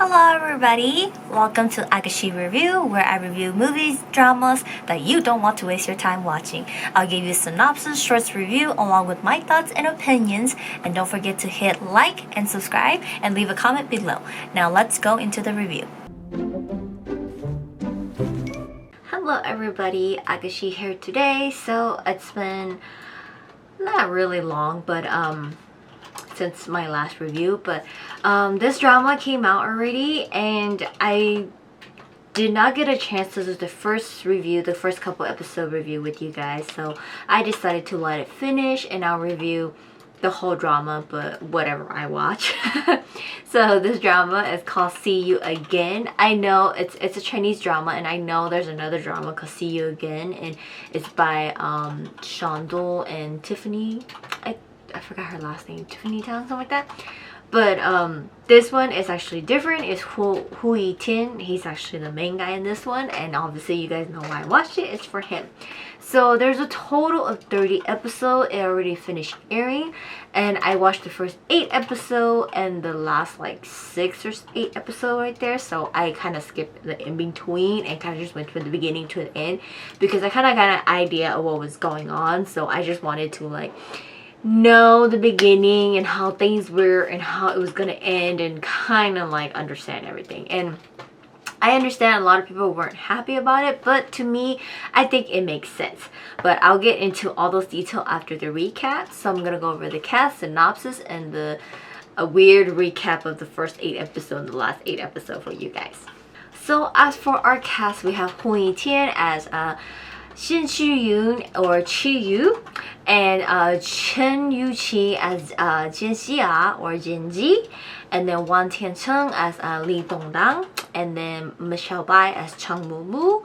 Hello everybody! Welcome to Agashi Review, where I review movies, dramas that you don't want to waste your time watching. I'll give you a synopsis, shorts review, along with my thoughts and opinions. And don't forget to hit like and subscribe and leave a comment below. Now let's go into the review. Hello everybody, Agashi here today. So it's been not really long, but since my last review, but this drama came out already and I did not get a chance to do the first couple episode review with you guys, so I decided to let it finish and I'll review the whole drama, but whatever I watch. So this drama is called See You Again. I know it's a Chinese drama, and I know there's another drama called See You Again, and it's by Shandol and Tiffany. I forgot her last name, Tiffany Town, something like that. But this one is actually different. It's Hu Yi Tian. He's actually the main guy in this one, and obviously you guys know why I watched it. It's for him. So there's a total of 30 episodes. It already finished airing, and I watched the first 8 episodes and the last like 6 or 8 episodes right there. So I kind of skipped the in between and kind of just went from the beginning to the end because I kind of got an idea of what was going on. So I just wanted to like know the beginning and how things were and how it was gonna end and kind of like understand everything. And I understand a lot of people weren't happy about it, but to me, I think it makes sense. But I'll get into all those details after the recap. So I'm gonna go over the cast, synopsis, and a weird recap of the first 8 episodes and the last 8 episodes for you guys. So as for our cast, we have Hu Yi Tian as Xin Yun or Chi Yu, and Chen Yuqi as Jian Xia or Jinji, and then Wang Tiancheng as Li Dongdang, and then Michelle Bai as Cheng Mumu,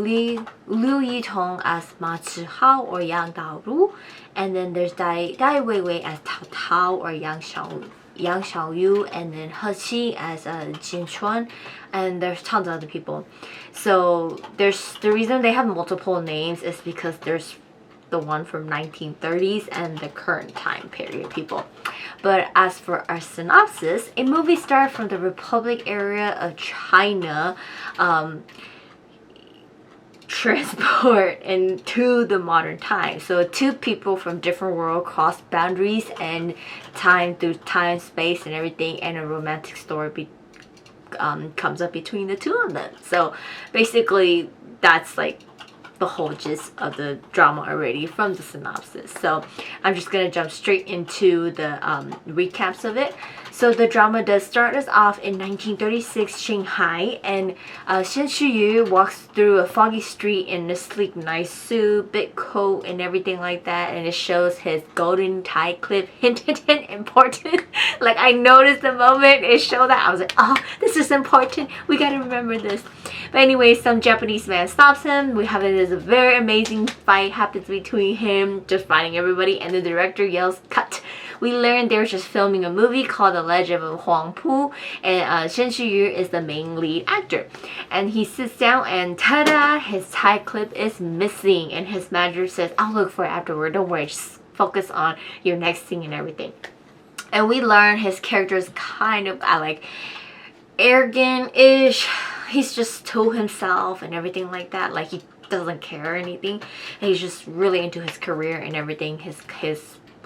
Liu Yitong as Ma Chihao or Yang Daoru, and then there's Dai Weiwei as Tao Tao or Yang Xiaoyu, and then He Qi as Jin Chuan, and there's tons of other people. So the reason they have multiple names is because there's the one from 1930s and the current time period people. But as for our synopsis, a movie star from the Republic area of China transport into the modern time. So 2 people from different world cross boundaries and time through time, space, and everything, and a romantic story comes up between the 2 of them. So basically that's like the whole gist of the drama already from the synopsis. So I'm just gonna jump straight into the recaps of it. So the drama does start us off in 1936 Shanghai, and Xin Yu walks through a foggy street in a sleek nice suit, big coat, and everything like that, and it shows his golden tie clip. Hint, hint, hint, important. Like I noticed the moment it showed that, I was like, oh, this is important, we gotta remember this. But anyway, some Japanese man stops him. We have a very amazing fight happens between him, just fighting everybody, and the director yells cut. We learned they're just filming a movie called The Legend of Huang Pu, and Shen Yu is the main lead actor. And he sits down and ta-da, his tie clip is missing, and his manager says, I'll look for it afterward, don't worry, just focus on your next scene and everything. And we learn his character is kind of like arrogant-ish. He's just to himself and everything like that, like he doesn't care or anything, and he's just really into his career and everything, his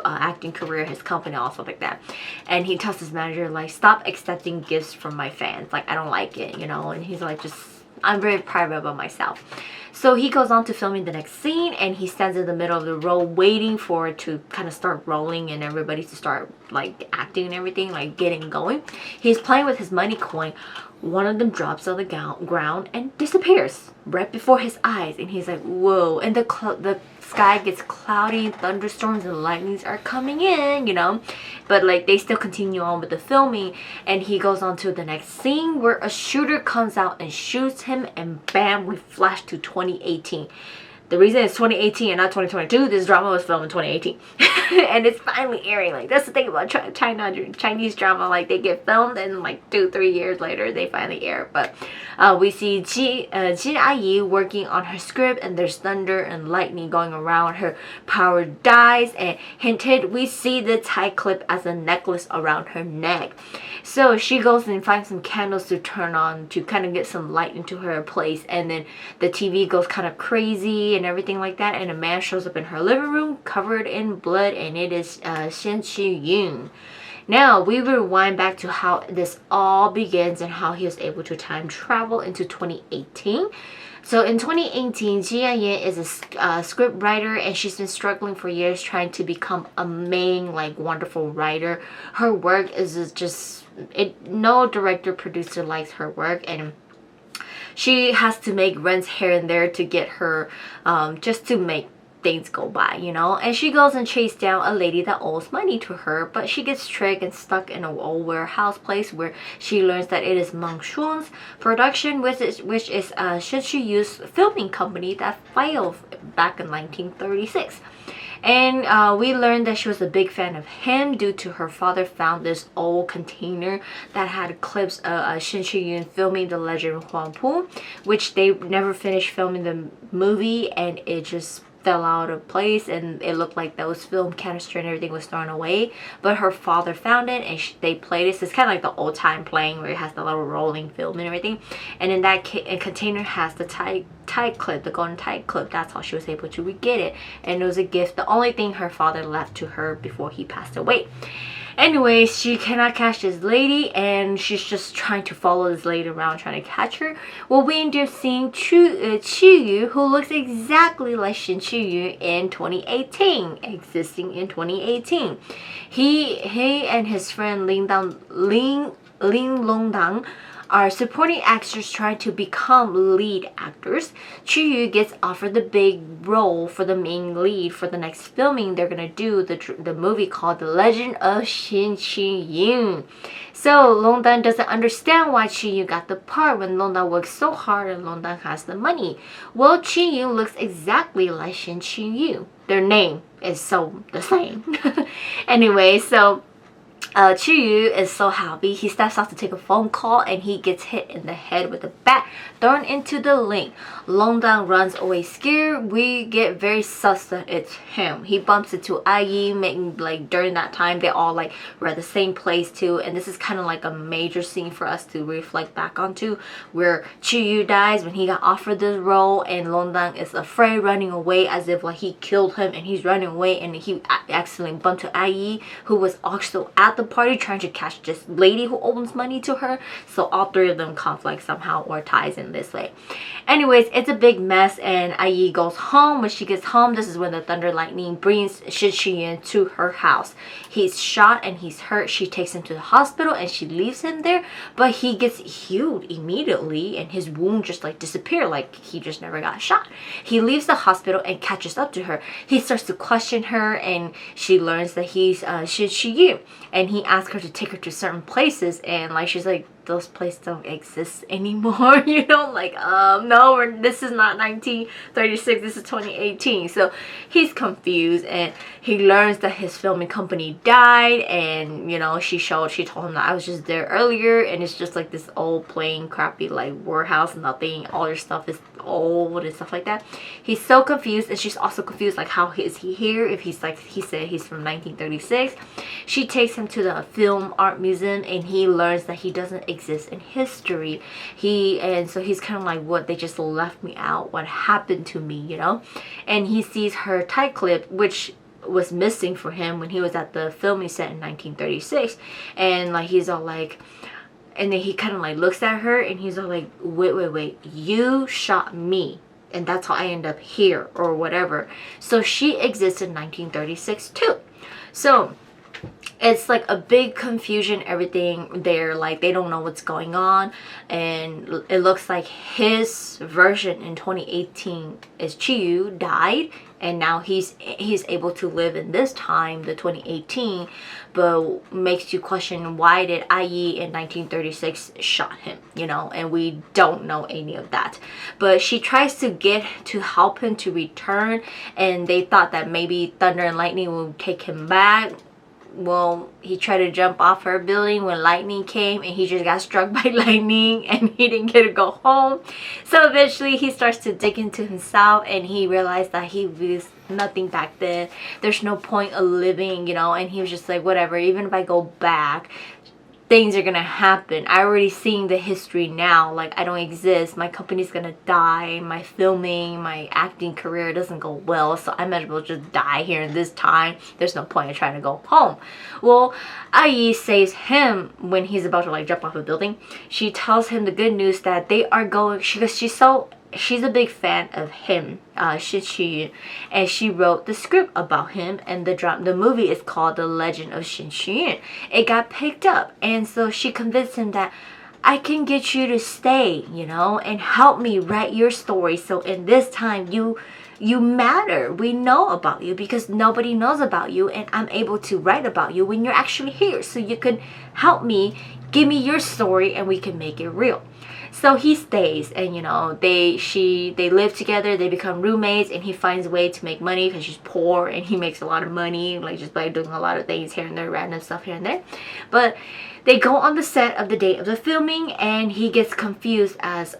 acting career, his company, all stuff like that. And he tells his manager like, stop accepting gifts from my fans, like I don't like it, you know. And he's like, just I'm very private about myself. So he goes on to filming the next scene, and he stands in the middle of the road waiting for it to kind of start rolling and everybody to start like acting and everything, like getting going. He's playing with his money coin. One of them drops on the ground and disappears right before his eyes, and he's like, whoa. And the sky gets cloudy, thunderstorms and lightnings are coming in, you know. But like they still continue on with the filming, and he goes on to the next scene where a shooter comes out and shoots him, and bam, we flash to 2018. the reason it's 2018 and not 2022, this drama was filmed in 2018. And it's finally airing. Like, that's the thing about Chinese drama. Like, they get filmed and like 2-3 years later they finally air. But we see Jin Ayi working on her script, and there's thunder and lightning going around. Her power dies, and hinted we see the tie clip as a necklace around her neck. So she goes and finds some candles to turn on to kind of get some light into her place, and then the TV goes kind of crazy and everything like that, and a man shows up in her living room covered in blood, and it is Shen Qiyun. Now we rewind back to how this all begins and how he was able to time travel into 2018. So in 2018, Jia Yan is a script writer, and she's been struggling for years trying to become a main, like, wonderful writer. Her work is just, no director, producer likes her work, and she has to make rents here and there to get her, just to make things go by, you know. And she goes and chases down a lady that owes money to her, but she gets tricked and stuck in an old warehouse place where she learns that it is Mang Shun's production, which is Shen Qiyu's filming company that failed back in 1936. And we learned that she was a big fan of him due to her father found this old container that had clips of Shen Qiyun filming The Legend of Huang Pu, which they never finished filming the movie, and it just fell out of place, and it looked like those film canister and everything was thrown away. But her father found it, and they played it. So it's kind of like the old time playing where it has the little rolling film and everything. And in that container has the tie clip, the golden tie clip. That's how she was able to get it, and it was a gift, the only thing her father left to her before he passed away. Anyways, she cannot catch this lady, and she's just trying to follow this lady around trying to catch her. Well, we end up seeing Qiyu, who looks exactly like Shen Qiyu in 2018, existing in 2018. He and his friend Ling Longdang are supporting actors trying to become lead actors. Qiyu gets offered the big role for the main lead for the next filming they're gonna do, the movie called The Legend of Shen Qiyun. So Longdan doesn't understand why Qiyu got the part when Longdan works so hard and Longdan has the money. Well, Qiyu looks exactly like Shen Qiyu. Their name is so the same. Anyway, so Qiyu is so happy. He steps out to take a phone call, and he gets hit in the head with a bat thrown into the lake. Longdang runs away scared. We get very sus that it's him. He bumps into Ayi, making, like, during that time they all like were at the same place too, and this is kind of like a major scene for us to reflect back onto, where Qiyu dies when he got offered this role, and Longdang is afraid, running away as if like he killed him, and he's running away, and he accidentally bumped to Ayi, who was also at the party trying to catch this lady who owes money to her. So all three of them conflict somehow or ties in this way. Anyways, it's a big mess, and Ayi goes home. When she gets home, this is when the thunder lightning brings Shen Qiyun to her house. He's shot and he's hurt. She takes him to the hospital and she leaves him there, but he gets healed immediately, and his wound just like disappear, like he just never got shot. He leaves the hospital and catches up to her. He starts to question her, and she learns that he's Shen Qiyun, and he asks her to take her to certain places, and like she's like, those places don't exist anymore, you know, like no, this is not 1936, this is 2018. So he's confused, and he learns that his filming company died, and you know, she told him that I was just there earlier, and it's just like this old plain crappy like warehouse, nothing, all your stuff is old and stuff like that. He's so confused, and she's also confused, like how is he here if he's like, he said he's from 1936. She takes him to the film art museum, and he learns that he doesn't exist in history. So he's kind of like, what, they just left me out, what happened to me, you know. And he sees her tight clip, which was missing for him when he was at the filming set in 1936, and like he's all like, and then he kind of like looks at her, and he's all like, wait, you shot me, and that's how I end up here or whatever. So she exists in 1936 too. So it's like a big confusion, everything. They're like, they don't know what's going on, and it looks like his version in 2018 is Chiyu died, and now he's able to live in this time, the 2018, but makes you question, why did IE in 1936 shot him, you know? And we don't know any of that. But she tries to get to help him to return, and they thought that maybe thunder and lightning will take him back. Well, he tried to jump off her building when lightning came, and he just got struck by lightning, and he didn't get to go home. So eventually he starts to dig into himself, and he realized that he was nothing back then. There's no point of living, you know, and he was just like, whatever, even if I go back, things are gonna happen. I already seeing the history now. Like, I don't exist. My company's gonna die. My filming, my acting career doesn't go well, so I might as well just die here in this time. There's no point in trying to go home. Well, Ai saves him when he's about to like jump off a building. She tells him the good news that they are going, because she's a big fan of him, Shin Shi-yun, and she wrote the script about him, and the movie is called The Legend of Shin Shi-yun. It got picked up, and so she convinced him that I can get you to stay, you know, and help me write your story. So in this time, you matter. We know about you because nobody knows about you, and I'm able to write about you when you're actually here. So you can help me, give me your story, and we can make it real. So he stays, and you know, they live together, they become roommates, and he finds a way to make money because she's poor, and he makes a lot of money, like just by doing a lot of things here and there, random stuff here and there. But they go on the set of the day of the filming, and he gets confused as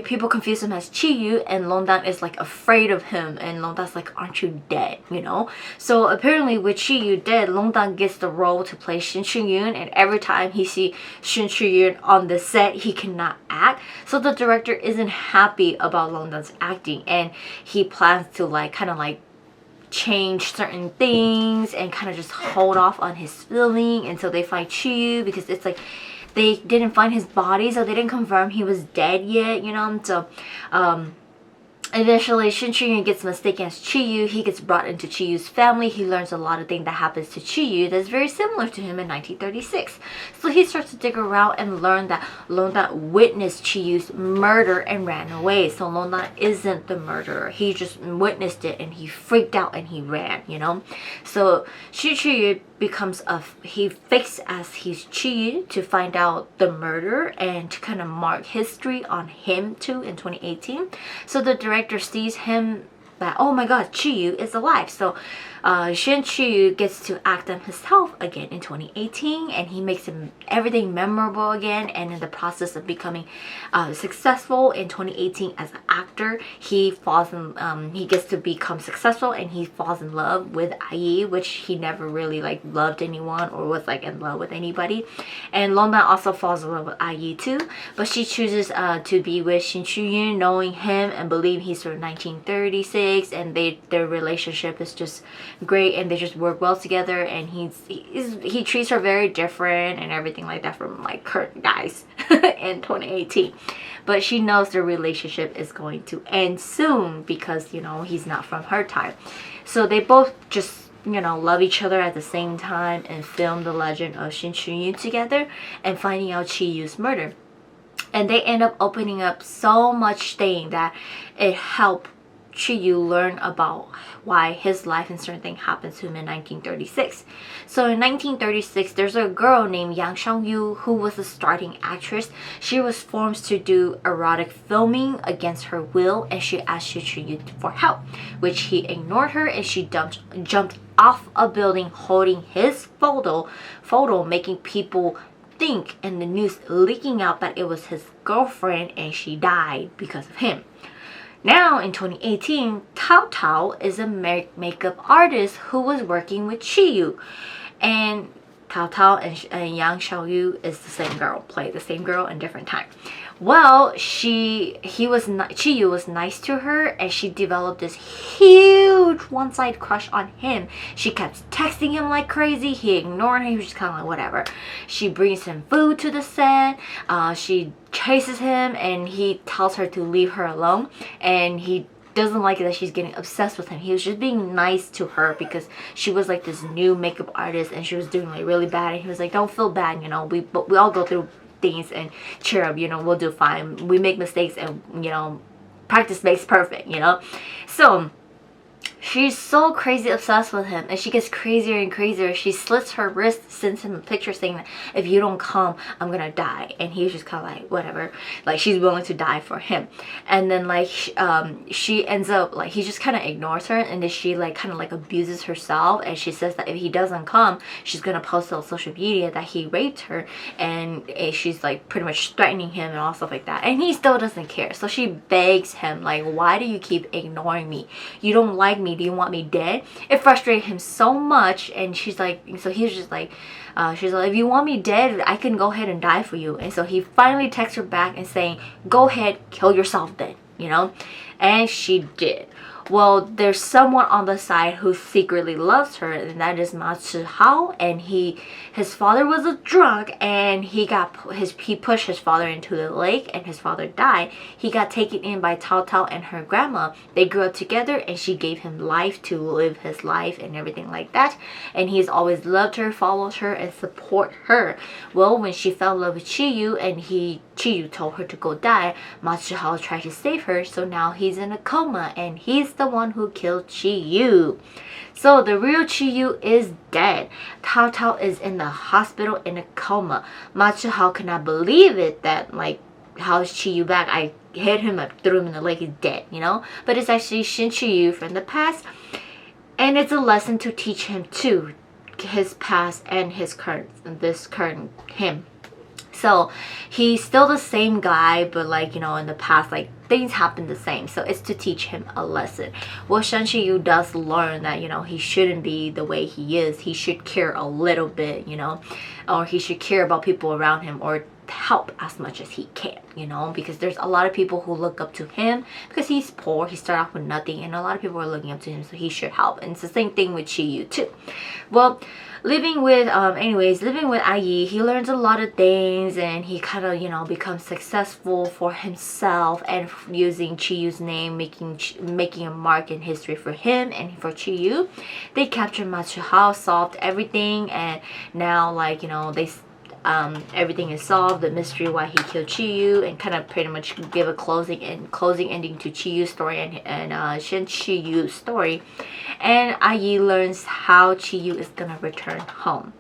people confuse him as Chiyu, and Longdan is like afraid of him, and Longdan's like, aren't you dead, you know? So apparently with Chiyu dead, Longdan gets the role to play Shin Shi-yun, and every time he sees Shin Shi-yun on the set, he cannot act. So the director isn't happy about Longdan's acting, and he plans to like kind of like change certain things and kind of just hold off on his filming until they find Chiyu, because it's like they didn't find his body, so they didn't confirm he was dead yet, you know. So eventually Shin Shi-yun gets mistaken as Chiyu. He gets brought into Chiyu's family. He learns a lot of things that happens to Chiyu that's very similar to him in 1936. So he starts to dig around and learn that Longdan witnessed Chiyu's murder and ran away. So Longdan isn't the murderer. He just witnessed it, and he freaked out and he ran, you know. So Shin Shi-yun becomes he fakes as he's Chiyu to find out the murder and to kind of mark history on him too in 2018. So the director sees him that, oh my god, Chiyu is alive. So Shin Chiyu gets to act on himself again in 2018, and he makes everything memorable again, and in the process of becoming successful in 2018 as an actor, he gets to become successful, and he falls in love with IE, which he never really like loved anyone or was like in love with anybody. And Longdan also falls in love with IE too, but she chooses to be with Shin Shi-yun, knowing him and believe he's from 1936, and their relationship is just great, and they just work well together, and he treats her very different and everything like that from like current guys in 2018. But she knows their relationship is going to end soon because, you know, he's not from her time. So they both just, you know, love each other at the same time and film The Legend of Shin Shi-yun together and finding out Chiyu's murder. And they end up opening up so much thing that it helped Chiyu learn about why his life and certain thing happened to him in 1936. So in 1936, there's a girl named Yang Shang-yu who was a starting actress. She was forced to do erotic filming against her will, and she asked Chiyu for help, which he ignored her, and she jumped off a building holding his photo, making people think, and the news leaking out that it was his girlfriend, and she died because of him. Now in 2018, Tao Tao is a makeup artist who was working with Chiyu, and Tao Tao and Yang Xiaoyu is the same girl, play the same girl in different time. Well, Chiyu was nice to her, and she developed this huge one-side crush on him. She kept texting him like crazy. He ignored her. He was just kind of like whatever. She brings him food to the set. She chases him, and he tells her to leave her alone, and he doesn't like it that she's getting obsessed with him. He was just being nice to her because she was like this new makeup artist and she was doing like really bad, and he was like, don't feel bad, you know, we all go through things, and cheer up, you know, we'll do fine. We make mistakes, and you know, practice makes perfect, you know. So she's so crazy obsessed with him, and she gets crazier and crazier. She slits her wrist, sends him a picture saying that if you don't come, I'm gonna die. And he's just kind of like, whatever, like she's willing to die for him. And then like she ends up like, he just kind of ignores her, and then she like kind of like abuses herself, and she says that if he doesn't come, she's gonna post on social media that he raped her, and she's like pretty much threatening him and all stuff like that, and he still doesn't care. So she begs him like, why do you keep ignoring me? You don't like me? Do you want me dead? It frustrated him so much, and she's like, so he's just like, she's like, if you want me dead, I can go ahead and die for you. And so he finally texts her back and saying, go ahead, kill yourself then, you know. And she did. Well, there's someone on the side who secretly loves her, and that is Ma Zhihao. And his father was a drunk, and he pushed his father into the lake, and his father died. He got taken in by Cao Cao and her grandma. They grew up together, and she gave him life to live his life and everything like that. And he's always loved her, followed her, and support her. Well, when she fell in love with Hu Yi, and Yu told her to go die, Ma Zhihao tried to save her, so now he's in a coma, and he's the one who killed Yu. So the real Yu is dead. Cao Cao is in the hospital in a coma. Ma Zhihao cannot believe it, that like, how is Yu back? I hit him up, threw him in the lake, he's dead, you know? But it's actually Shin Yu from the past, and it's a lesson to teach him too, his past and his current, this current him. So he's still the same guy, but like, you know, in the past, like things happen the same. So it's to teach him a lesson. Well, Shen Yu does learn that, you know, he shouldn't be the way he is. He should care a little bit, you know, or he should care about people around him, or help as much as he can, you know, because there's a lot of people who look up to him because he's poor. He started off with nothing, and a lot of people are looking up to him, so he should help. And it's the same thing with Yu too. Well, living with Yi, he learns a lot of things, and he kind of, you know, becomes successful for himself, and using Yu's name, making a mark in history for him and for Yu. They captured Ma Zhihao, solved everything, and now, like, you know, everything is solved, the mystery why he killed Yu, and kind of pretty much give a closing ending to Yu's story and Shen Yu's story. And Yi learns how Yu is gonna return home.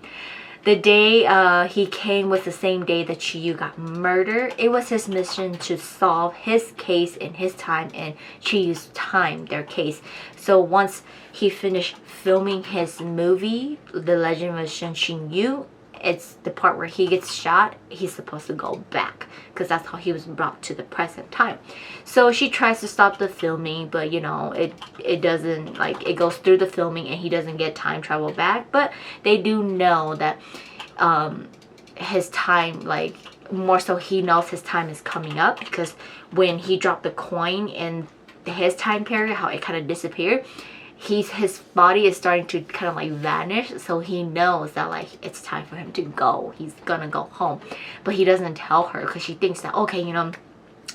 The day he came was the same day that Yu got murdered. It was his mission to solve his case in his time and Yu's time, their case. So once he finished filming his movie, The Legend of Shen Yu, it's the part where he gets shot, he's supposed to go back, because that's how he was brought to the present time. So she tries to stop the filming, but you know, it doesn't, like, it goes through the filming and he doesn't get time travel back. But they do know that his time, like, more so he knows his time is coming up, because when he dropped the coin in his time period, how it kind of disappeared, his body is starting to kind of like vanish, so he knows that like it's time for him to go. He's gonna go home, but he doesn't tell her because she thinks that, okay, you know,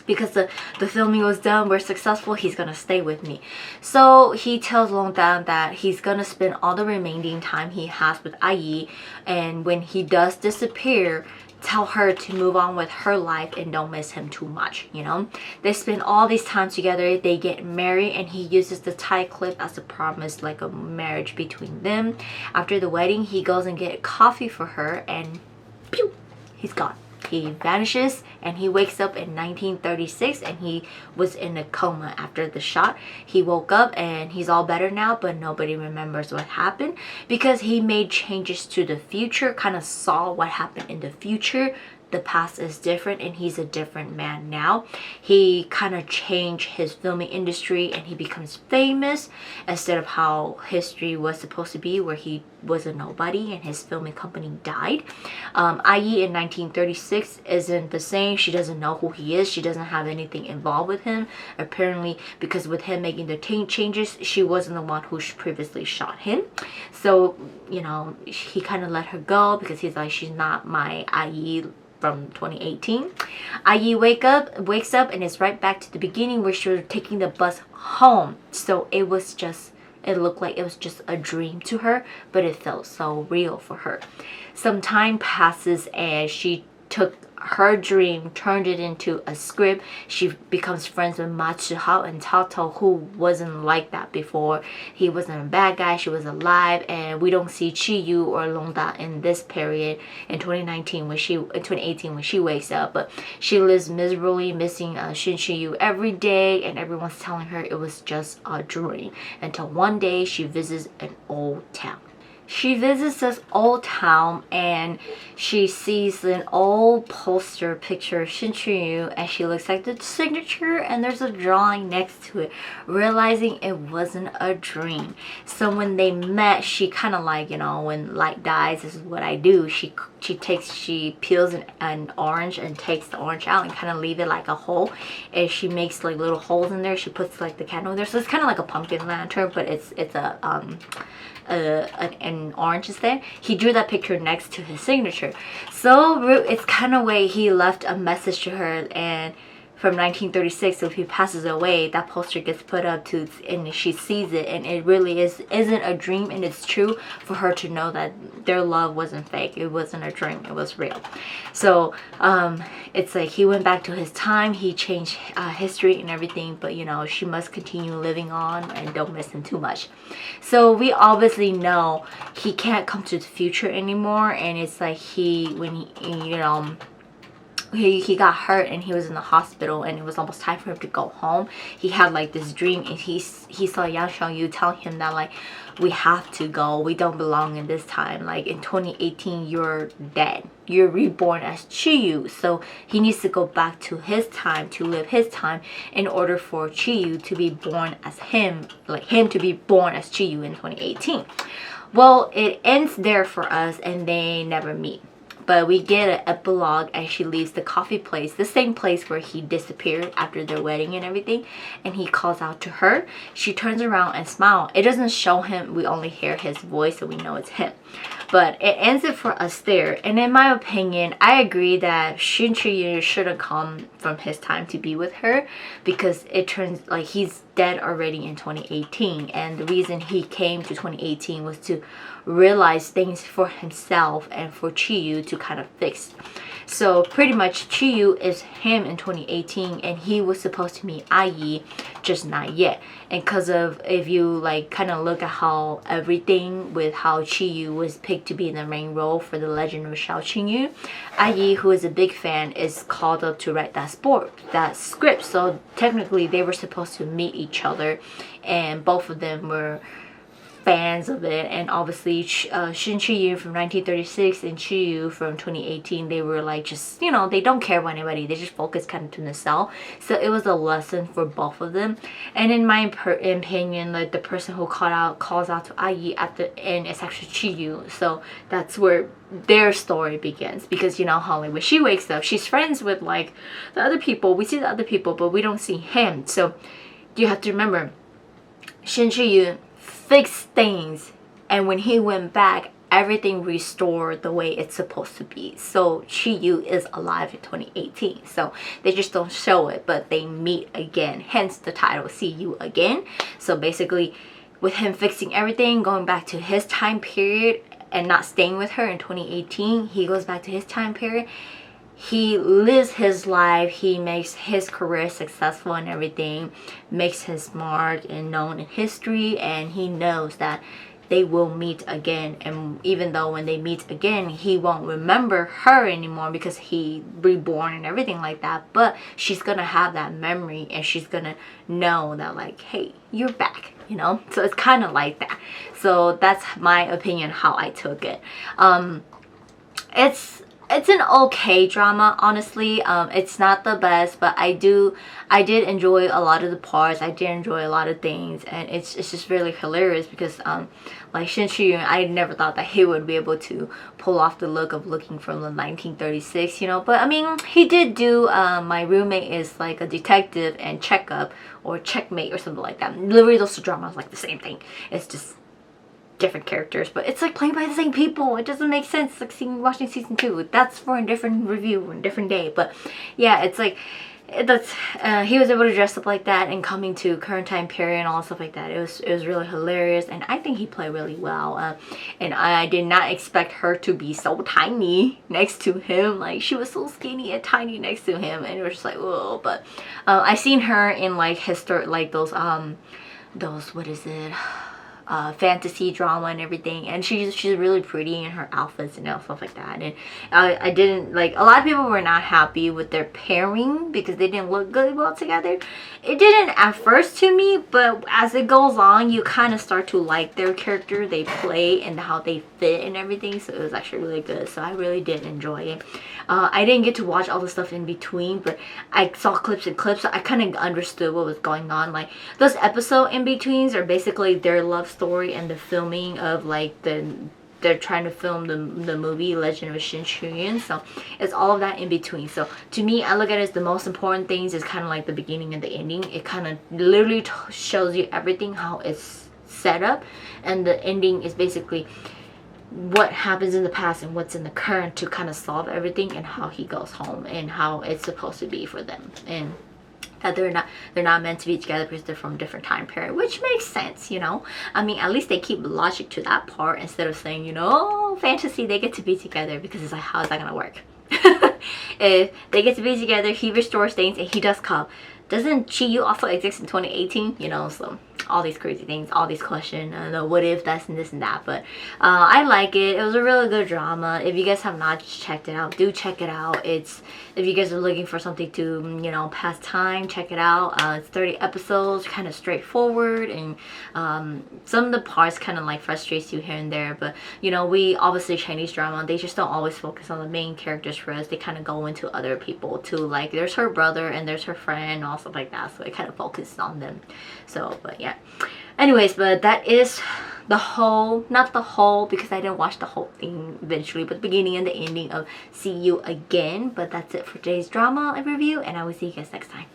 because the filming was done, we're successful, he's gonna stay with me. So he tells Long Dan that he's gonna spend all the remaining time he has with Yi, and when he does disappear, tell her to move on with her life and don't miss him too much, you know. They spend all this time together, they get married, and he uses the tie clip as a promise, like a marriage between them. After the wedding, he goes and get coffee for her, and pew, he's gone. He vanishes, and he wakes up in 1936, and he was in a coma after the shot. He woke up and he's all better now, but nobody remembers what happened because he made changes to the future, kind of saw what happened in the future. The past is different, and he's a different man now. He kind of changed his filming industry, and he becomes famous instead of how history was supposed to be, where he was a nobody and his filming company died. Yi in 1936 isn't the same. She doesn't know who he is. She doesn't have anything involved with him, apparently, because with him making the changes, she wasn't the one who previously shot him. So, you know, he kind of let her go because he's like, she's not my Yi from 2018. IE wakes up and it's right back to the beginning where she was taking the bus home. So it looked like it was just a dream to her, but it felt so real for her. Some time passes and she took her dream, turned it into a script. She becomes friends with Ma Chihao and Cao Cao, who wasn't like that before. He wasn't a bad guy, she was alive, and we don't see Chi Yu or Long Da in this period in 2018 when she wakes up. But she lives miserably, missing Xin Chi Yu every day, and everyone's telling her it was just a dream. Until one day she visits an old town. She visits this old town and she sees an old poster picture of Xin Yu, and she looks at the signature and there's a drawing next to it, realizing it wasn't a dream. So when they met, she kind of like, you know, when light dies, this is what I do. She peels an orange and takes the orange out and kind of leave it like a hole, and she makes like little holes in there. She puts like the candle in there, so it's kind of like a pumpkin lantern, but it's an orange instead. He drew that picture next to his signature. So it's kind of way he left a message to her, and from 1936, so if he passes away, that poster gets put up to, and she sees it, and it really isn't a dream, and it's true for her to know that their love wasn't fake. It wasn't a dream, it was real. So it's like he went back to his time, he changed history and everything, but you know, she must continue living on and don't miss him too much. So we obviously know he can't come to the future anymore, and it's like when he got hurt and he was in the hospital and it was almost time for him to go home. He had like this dream, and he saw Yang Xiangyu tell him that like, we have to go, we don't belong in this time, like in 2018 you're dead, you're reborn as Chi Yu. So he needs to go back to his time, to live his time, in order for Chi Yu to be born as him, like him to be born as Chi Yu in 2018. Well, it ends there for us and they never meet. But we get an epilogue and she leaves the coffee place, the same place where he disappeared after their wedding and everything, and he calls out to her. She turns around and smiles. It doesn't show him, we only hear his voice, so we know it's him. But it ends it for us there. And in my opinion, I agree that Xin Yu should have come from his time to be with her, because it turns like he's dead already in 2018, and the reason he came to 2018 was to realize things for himself and for Chi Yu to kind of fix. So pretty much Chi Yu is him in 2018, and he was supposed to meet IE, just not yet. And because of, if you like kind of look at how everything with how Chi Yu was picked to be in the main role for the Legend of Xiao Qingyu, IE, who is a big fan, is called up to write that script. So technically they were supposed to meet each other, and both of them were fans of it. And obviously Xin Chi Yu from 1936 and Chi Yu from 2018, they were like, just, you know, they don't care about anybody, they just focus kind of to themselves. So it was a lesson for both of them. And in my opinion, like the person who calls out to IE at the end is actually Chi Yu. So that's where their story begins, because you know how like when she wakes up, she's friends with like the other people, we see the other people, but we don't see him. So you have to remember, Xin Chi Yu fixed things, and when he went back, everything restored the way it's supposed to be. So Chi Yu is alive in 2018, so they just don't show it, but they meet again, hence the title See You Again. So basically with him fixing everything, going back to his time period and not staying with her in 2018, he goes back to his time period. He lives his life, he makes his career successful and everything, makes his mark and known in history, and he knows that they will meet again. And even though when they meet again, he won't remember her anymore because he reborn and everything like that, but she's gonna have that memory, and she's gonna know that like, hey, you're back, you know. So it's kind of like that. So that's my opinion how I took it. It's an okay drama, honestly. It's not the best, but I did enjoy a lot of the parts. I did enjoy a lot of things, and it's just really hilarious because like Xin Yu, I never thought that he would be able to pull off the look of looking from the 1936, you know. But I mean, he did do My Roommate is like a detective and Checkup or Checkmate or something like that. Literally those two dramas like the same thing. It's just different characters, but it's like played by the same people. It doesn't make sense. Like watching season 2. That's for a different review, a different day. But yeah, it's like that's he was able to dress up like that and coming to current time period and all stuff like that. It was really hilarious, and I think he played really well. And I did not expect her to be so tiny next to him. Like she was so skinny and tiny next to him, and it was just like whoa. But I seen her in like those what is it? Fantasy drama and everything, and she's really pretty in her outfits and stuff like that. And I didn't like, a lot of people were not happy with their pairing because they didn't look good well together. It didn't at first to me, but as it goes on, you kind of start to like their character they play and how they fit and everything. So it was actually really good. So I really did enjoy it. I didn't get to watch all the stuff in between, but I saw clips and clips, so I kind of understood what was going on. Like those episode in betweens are basically their love story and the filming of like they're trying to film the movie Legend of Shin Chuyin. So it's all of that in between. So to me, I look at it as the most important things is kind of like the beginning and the ending. It kind of literally shows you everything, how it's set up, and the ending is basically what happens in the past and what's in the current to kind of solve everything, and how he goes home and how it's supposed to be for them, and that they're not meant to be together because they're from different time period, which makes sense, you know. I mean, at least they keep logic to that part instead of saying, you know, oh, fantasy, they get to be together, because it's like, how is that gonna work? If they get to be together, he restores things and he does come. Doesn't Chi Yu also exist in 2018? You know, so all these crazy things, all these questions, what if, that's and this and that. But I like it. It was a really good drama. If you guys have not checked it out, do check it out. If you guys are looking for something to, you know, pass time, check it out. It's 30 episodes, kind of straightforward, and some of the parts kind of like frustrates you here and there. But you know, we obviously Chinese drama, they just don't always focus on the main characters for us. They kind of go into other people too. Like there's her brother and there's her friend, all stuff like that. So it kind of focuses on them. So, but yeah. Anyways, but that is the whole, not the whole because I didn't watch the whole thing eventually, but the beginning and the ending of See You Again. But that's it for today's drama review, and I will see you guys next time.